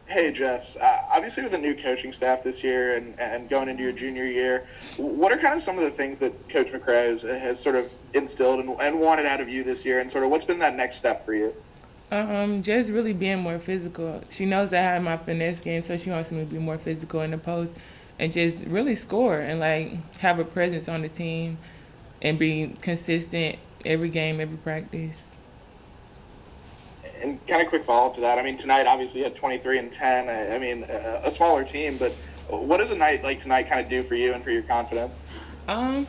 Hey, Jess. Obviously, with the new coaching staff this year and going into your junior year, what are kind of some of the things that Coach McCray has sort of instilled and wanted out of you this year, and sort of what's been that next step for you? Just really being more physical. She knows I have my finesse game, so she wants me to be more physical in the post and just really score and like have a presence on the team and be consistent every game, every practice. And kind of quick follow up to that. I mean, tonight obviously you had 23 and 10. I mean, a smaller team, but what does a night like tonight kind of do for you and for your confidence? Um,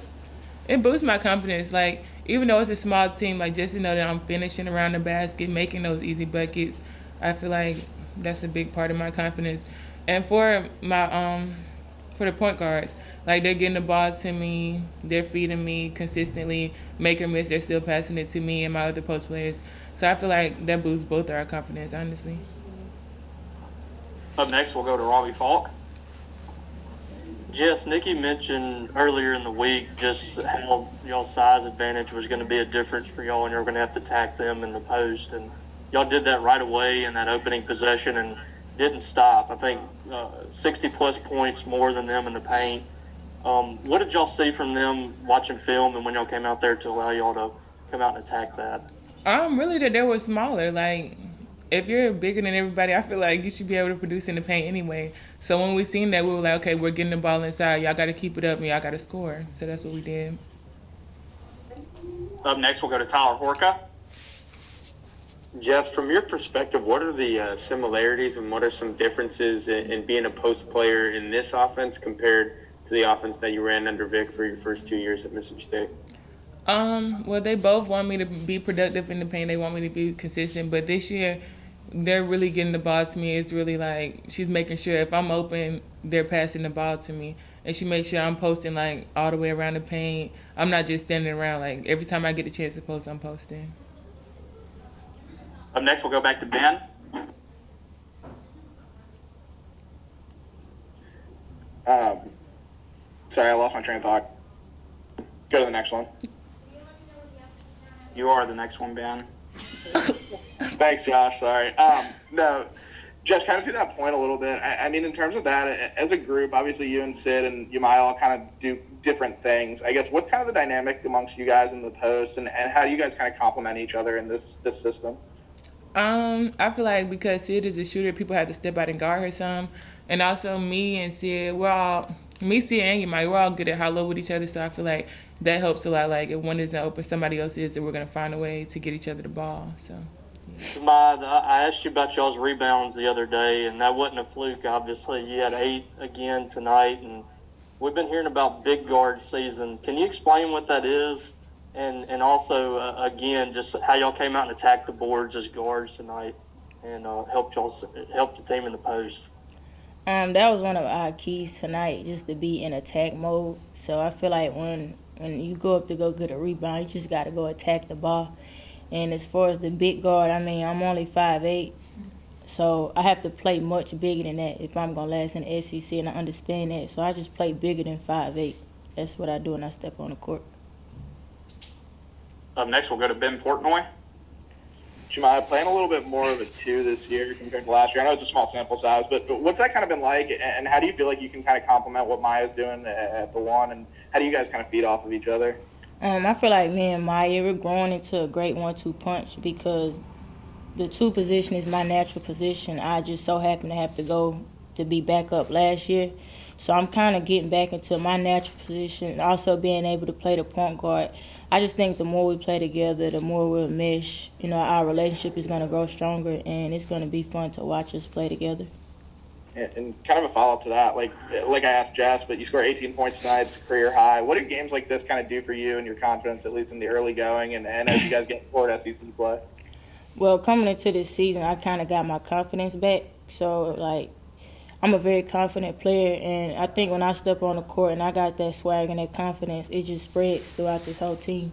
it boosts my confidence. Like even though it's a small team, like just to know that I'm finishing around the basket, making those easy buckets, I feel like that's a big part of my confidence. And for the point guards, like they're getting the ball to me, they're feeding me consistently, make or miss, they're still passing it to me and my other post players. So I feel like that boosts both our confidence, honestly. Up next, we'll go to Robbie Falk. Jess, Nikki mentioned earlier in the week just how y'all's size advantage was going to be a difference for y'all, and you're going to have to attack them in the post. And y'all did that right away in that opening possession and didn't stop. I think 60 plus points more than them in the paint. What did y'all see from them watching film and when y'all came out there to allow y'all to come out and attack that? Really that they were smaller. Like if you're bigger than everybody, I feel like you should be able to produce in the paint anyway. So when we seen that, we were like, okay, we're getting the ball inside. Y'all got to keep it up, and y'all got to score. So that's what we did. Up next, we'll go to Tyler Horca. Jess, from your perspective, what are the similarities and what are some differences in being a post player in this offense compared to the offense that you ran under Vic for your first 2 years at Mississippi State? Well, they both want me to be productive in the paint. They want me to be consistent. But this year, they're really getting the ball to me. It's really like she's making sure if I'm open, they're passing the ball to me, and she makes sure I'm posting like all the way around the paint. I'm not just standing around. Like every time I get a chance to post, I'm posting. Up next, we'll go back to Ben. Um, Sorry, I lost my train of thought. Go to the next one. You are the next one, Ben. Thanks, Josh. Sorry. No, Jess, kind of to that point a little bit. I mean, in terms of that, as a group, obviously you and Sid and Yamai all kind of do different things. I guess what's kind of the dynamic amongst you guys in the post, and how do you guys kind of complement each other in this system? I feel like because Sid is a shooter, people have to step out and guard her some, and also me and Sid, Sid and Yamai, we're all good at hollow with each other. So I feel like that helps a lot. Like if one isn't open, somebody else is, and we're gonna find a way to get each other the ball. So. I asked you about y'all's rebounds the other day, and that wasn't a fluke, obviously. You had 8 again tonight, and we've been hearing about big guard season. Can you explain what that is? And also, again, just how y'all came out and attacked the boards as guards tonight and helped the team in the post. That was one of our keys tonight, just to be in attack mode. So I feel like when you go up to go get a rebound, you just got to go attack the ball. And as far as the big guard, I mean, I'm only 5'8", so I have to play much bigger than that if I'm going to last in the SEC, and I understand that. So I just play bigger than 5'8". That's what I do when I step on the court. Up next, we'll go to Ben Portnoy. Jemima playing a little bit more of a 2 this year compared to last year. I know it's a small sample size, but what's that kind of been like, and how do you feel like you can kind of complement what Maya's doing at the 1, and how do you guys kind of feed off of each other? I feel like me and Maya, we're growing into a great 1-2 punch because the 2 position is my natural position. I just so happen to have to go to be back up last year. So I'm kind of getting back into my natural position, also being able to play the point guard. I just think the more we play together, the more we'll mesh. You know, our relationship is going to grow stronger, and it's going to be fun to watch us play together. And kind of a follow-up to that, like I asked Jess, but you scored 18 points tonight. It's a career high. What do games like this kind of do for you and your confidence, at least in the early going, and as you guys get toward SEC play? Well, coming into this season, I kind of got my confidence back. So, like, I'm a very confident player, and I think when I step on the court and I got that swag and that confidence, it just spreads throughout this whole team.